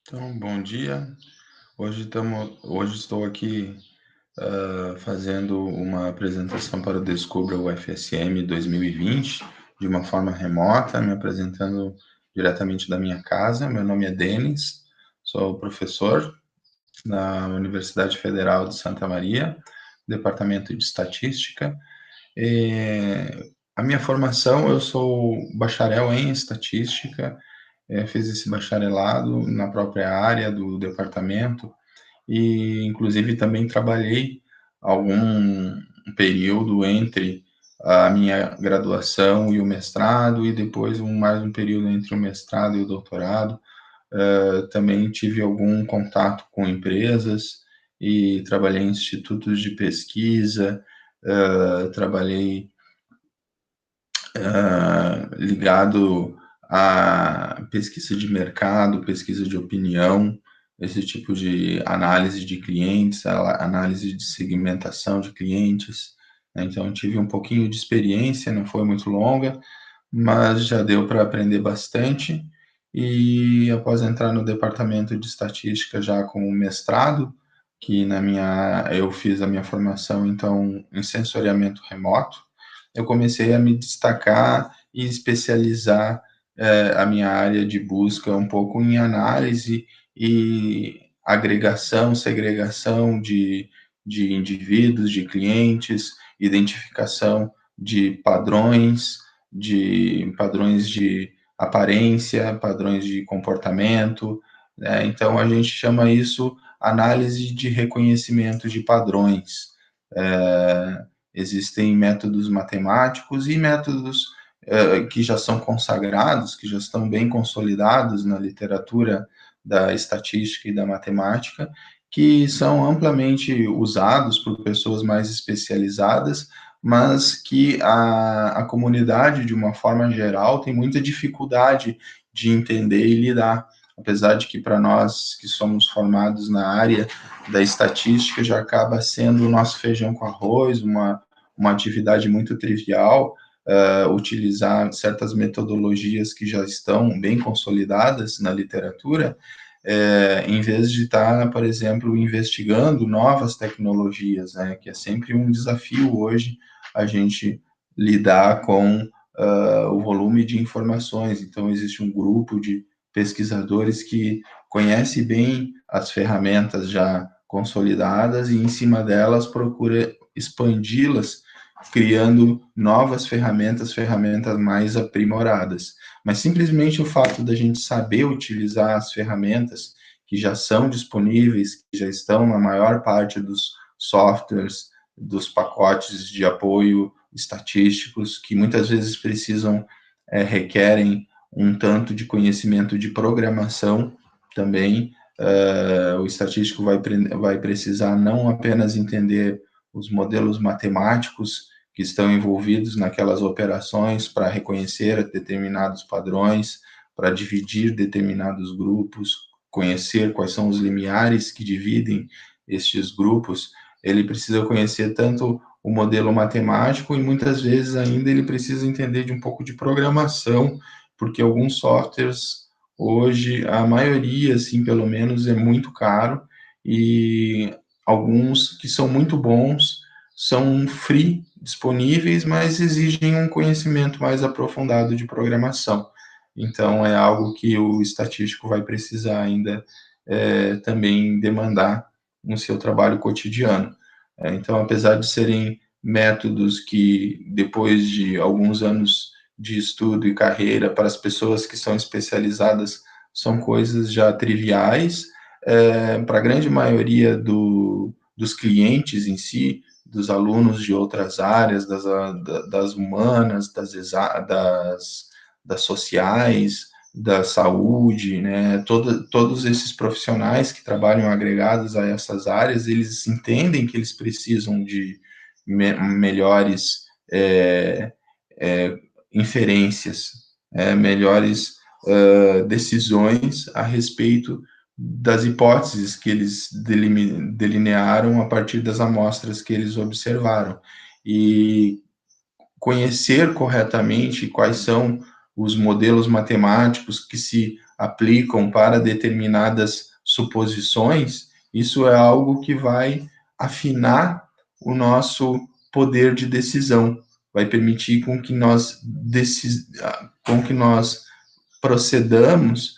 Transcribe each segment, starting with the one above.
Então, bom dia. Hoje estou aqui fazendo uma apresentação para o Descubra UFSM 2020 de uma forma remota, me apresentando diretamente da minha casa. Meu nome é Denis, sou professor na Universidade Federal de Santa Maria, Departamento de Estatística. A minha formação, eu sou bacharel em Estatística, fiz esse bacharelado na própria área do departamento e, inclusive, também trabalhei algum período entre a minha graduação e o mestrado, e depois mais um período entre o mestrado e o doutorado. Também tive algum contato com empresas e trabalhei em institutos de pesquisa, trabalhei ligado à pesquisa de mercado, pesquisa de opinião, esse tipo de análise de clientes, análise de segmentação de clientes, né? Então, tive um pouquinho de experiência, não foi muito longa, mas já deu para aprender bastante. E após entrar no departamento de estatística já com o mestrado, que eu fiz a minha formação, então, em sensoriamento remoto, eu comecei a me destacar e especializar a minha área de busca um pouco em análise e agregação, segregação de indivíduos, de clientes, identificação de padrões de aparência, padrões de comportamento, né? Então, a gente chama isso análise de reconhecimento de padrões. Existem métodos matemáticos e métodos que já são consagrados, que já estão bem consolidados na literatura da estatística e da matemática, que são amplamente usados por pessoas mais especializadas, mas que a comunidade, de uma forma geral, tem muita dificuldade de entender e lidar. Apesar de que, para nós que somos formados na área da estatística, já acaba sendo o nosso feijão com arroz, uma atividade muito trivial, utilizar certas metodologias que já estão bem consolidadas na literatura, em vez de estar, por exemplo, investigando novas tecnologias, né, que é sempre um desafio hoje a gente lidar com o volume de informações. Então, existe um grupo de pesquisadores que conhece bem as ferramentas já consolidadas e, em cima delas, procura expandi-las, criando novas ferramentas, ferramentas mais aprimoradas. Mas simplesmente o fato da gente saber utilizar as ferramentas que já são disponíveis, que já estão na maior parte dos softwares, dos pacotes de apoio estatísticos, que muitas vezes requerem um tanto de conhecimento de programação também. O estatístico vai precisar não apenas entender os modelos matemáticos que estão envolvidos naquelas operações para reconhecer determinados padrões, para dividir determinados grupos, conhecer quais são os limiares que dividem estes grupos. Ele precisa conhecer tanto o modelo matemático e muitas vezes ainda ele precisa entender de um pouco de programação, porque alguns softwares hoje, a maioria, assim, pelo menos, é muito caro, e alguns que são muito bons são free, disponíveis, mas exigem um conhecimento mais aprofundado de programação. Então, é algo que o estatístico vai precisar ainda também demandar no seu trabalho cotidiano. Então, apesar de serem métodos que, depois de alguns anos de estudo e carreira, para as pessoas que são especializadas, são coisas já triviais, para a grande maioria dos clientes em si, dos alunos de outras áreas, das humanas, das sociais, da saúde, né? Todos esses profissionais que trabalham agregados a essas áreas, eles entendem que eles precisam de melhores inferências, melhores decisões a respeito das hipóteses que eles delinearam a partir das amostras que eles observaram. E conhecer corretamente quais são os modelos matemáticos que se aplicam para determinadas suposições, isso é algo que vai afinar o nosso poder de decisão, vai permitir com que nós procedamos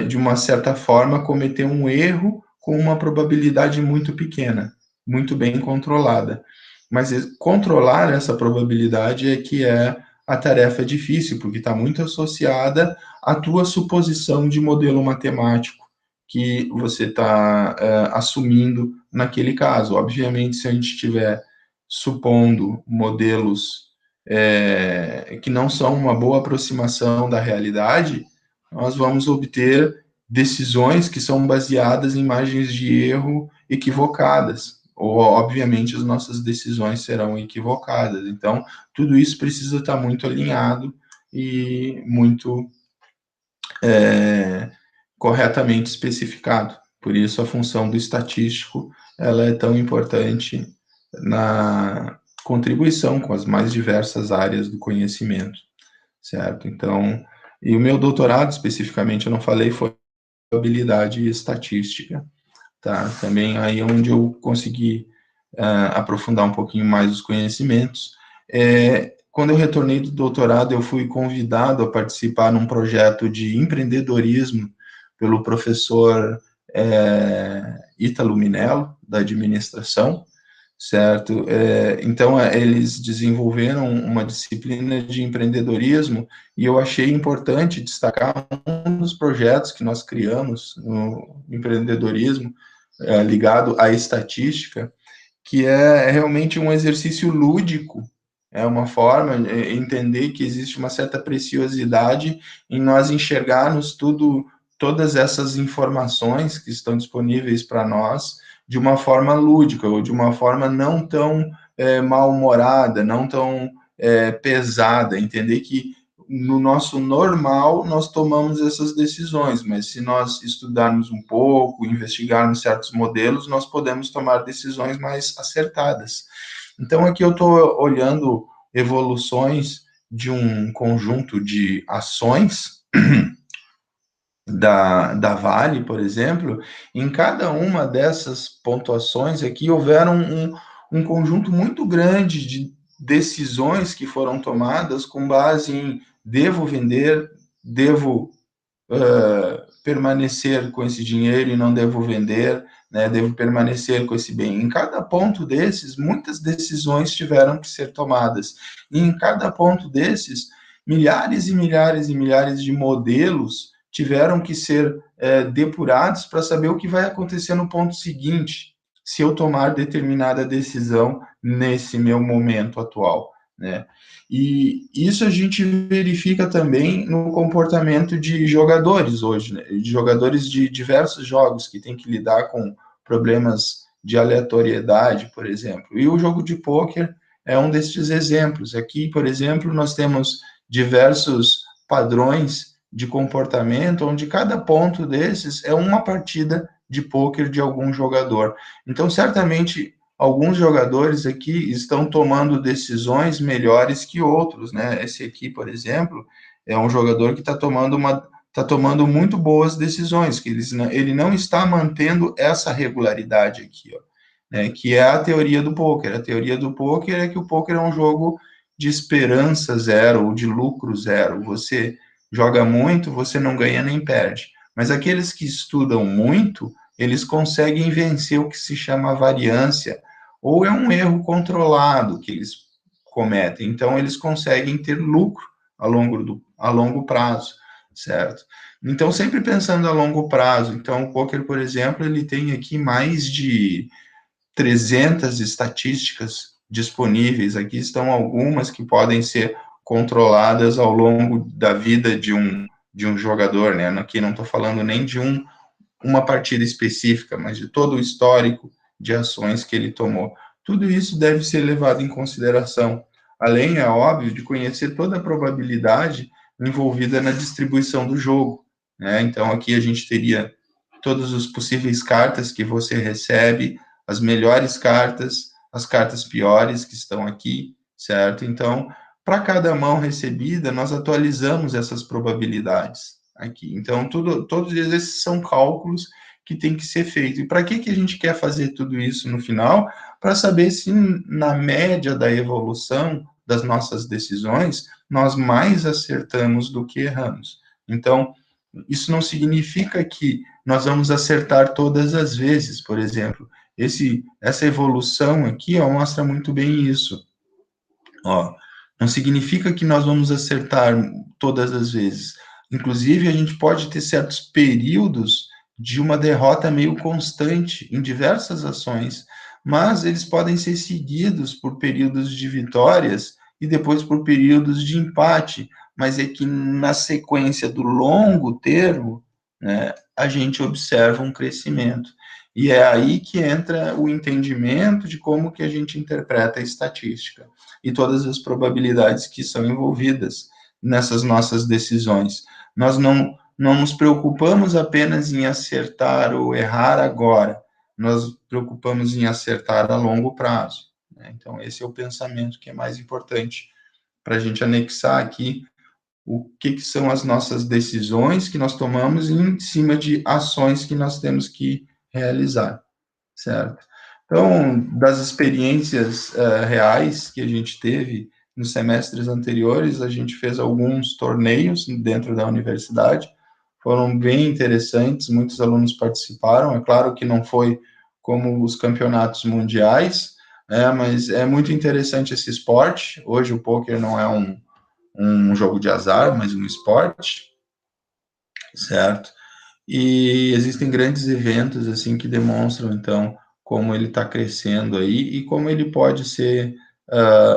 de uma certa forma, cometer um erro com uma probabilidade muito pequena, muito bem controlada. Mas controlar essa probabilidade é que é a tarefa difícil, porque está muito associada à tua suposição de modelo matemático que você está assumindo naquele caso. Obviamente, se a gente estiver supondo modelos que não são uma boa aproximação da realidade, nós vamos obter decisões que são baseadas em margens de erro equivocadas, ou, obviamente, as nossas decisões serão equivocadas. Então, tudo isso precisa estar muito alinhado e muito corretamente especificado. Por isso, a função do estatístico ela é tão importante na contribuição com as mais diversas áreas do conhecimento, certo? Então, e o meu doutorado, especificamente, eu não falei, foi probabilidade e estatística, tá? Também aí onde eu consegui aprofundar um pouquinho mais os conhecimentos. Quando eu retornei do doutorado, eu fui convidado a participar num projeto de empreendedorismo pelo professor Ítalo Minello, da administração, certo? Então, eles desenvolveram uma disciplina de empreendedorismo e eu achei importante destacar um dos projetos que nós criamos no empreendedorismo, ligado à estatística, que é realmente um exercício lúdico, é uma forma de entender que existe uma certa preciosidade em nós enxergarmos todas essas informações que estão disponíveis para nós de uma forma lúdica, ou de uma forma não tão mal-humorada, não tão pesada, entender que no nosso normal nós tomamos essas decisões, mas se nós estudarmos um pouco, investigarmos certos modelos, nós podemos tomar decisões mais acertadas. Então aqui eu estou olhando evoluções de um conjunto de ações da Vale, por exemplo. Em cada uma dessas pontuações aqui houveram um conjunto muito grande de decisões que foram tomadas com base em devo vender, devo permanecer com esse dinheiro e não devo vender, né, devo permanecer com esse bem. Em cada ponto desses, muitas decisões tiveram que ser tomadas. E em cada ponto desses, milhares e milhares e milhares de modelos tiveram que ser depurados para saber o que vai acontecer no ponto seguinte, se eu tomar determinada decisão nesse meu momento atual, né? E isso a gente verifica também no comportamento de jogadores hoje, né? De jogadores de diversos jogos que têm que lidar com problemas de aleatoriedade, por exemplo. E o jogo de pôquer é um destes exemplos. Aqui, por exemplo, nós temos diversos padrões de comportamento, onde cada ponto desses é uma partida de pôquer de algum jogador. Então, certamente, alguns jogadores aqui estão tomando decisões melhores que outros, né? Esse aqui, por exemplo, é um jogador que está tomando muito boas decisões, que ele não está mantendo essa regularidade aqui, ó, né? Que é a teoria do pôquer. A teoria do pôquer é que o pôquer é um jogo de esperança zero ou de lucro zero. Você joga muito, você não ganha nem perde. Mas aqueles que estudam muito, eles conseguem vencer o que se chama variância, ou é um erro controlado que eles cometem. Então, eles conseguem ter lucro a longo prazo, certo? Então, sempre pensando a longo prazo. Então, o poker, por exemplo, ele tem aqui mais de 300 estatísticas disponíveis. Aqui estão algumas que podem ser controladas ao longo da vida de um jogador, né? Aqui não estou falando nem de uma partida específica, mas de todo o histórico de ações que ele tomou. Tudo isso deve ser levado em consideração, além, é óbvio, de conhecer toda a probabilidade envolvida na distribuição do jogo, né? Então, aqui a gente teria todas as possíveis cartas que você recebe, as melhores cartas, as cartas piores que estão aqui, certo? Então, para cada mão recebida, nós atualizamos essas probabilidades aqui. Então, todos esses são cálculos que tem que ser feito. E para que a gente quer fazer tudo isso no final? Para saber se, na média da evolução das nossas decisões, nós mais acertamos do que erramos. Então, isso não significa que nós vamos acertar todas as vezes, por exemplo. Essa evolução aqui mostra muito bem isso. Ó, não significa que nós vamos acertar todas as vezes. Inclusive, a gente pode ter certos períodos de uma derrota meio constante em diversas ações, mas eles podem ser seguidos por períodos de vitórias e depois por períodos de empate. Mas é que na sequência do longo termo, né, a gente observa um crescimento. E é aí que entra o entendimento de como que a gente interpreta a estatística e todas as probabilidades que são envolvidas nessas nossas decisões. Nós não nos preocupamos apenas em acertar ou errar agora, nós preocupamos em acertar a longo prazo. Né? Então, esse é o pensamento que é mais importante para a gente anexar aqui o que são as nossas decisões que nós tomamos em cima de ações que nós temos que realizar, certo? Então, das experiências reais que a gente teve nos semestres anteriores, a gente fez alguns torneios dentro da universidade, foram bem interessantes, muitos alunos participaram, é claro que não foi como os campeonatos mundiais, mas é muito interessante esse esporte, hoje o poker não é um jogo de azar, mas um esporte, certo? E existem grandes eventos assim que demonstram então como ele está crescendo aí e como ele pode ser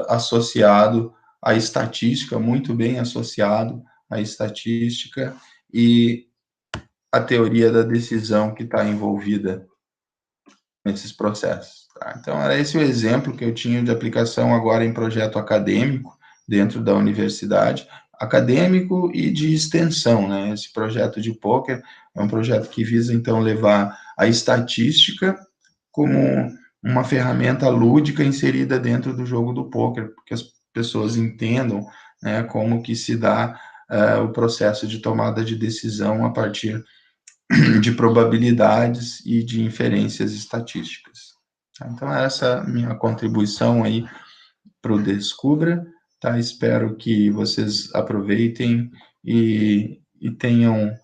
associado à estatística, muito bem associado à estatística e à teoria da decisão que está envolvida nesses processos. Tá? Então, era esse o exemplo que eu tinha de aplicação agora em projeto acadêmico dentro da universidade, acadêmico e de extensão, né? Esse projeto de poker é um projeto que visa, então, levar a estatística como uma ferramenta lúdica inserida dentro do jogo do poker, porque as pessoas entendam, né, como que se dá o processo de tomada de decisão a partir de probabilidades e de inferências estatísticas. Então, essa é a minha contribuição aí para o Descubra, tá? Espero que vocês aproveitem e tenham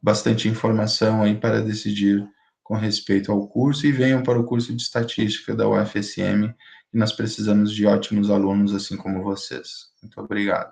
bastante informação aí para decidir com respeito ao curso e venham para o curso de Estatística da UFSM, que nós precisamos de ótimos alunos assim como vocês. Muito obrigado.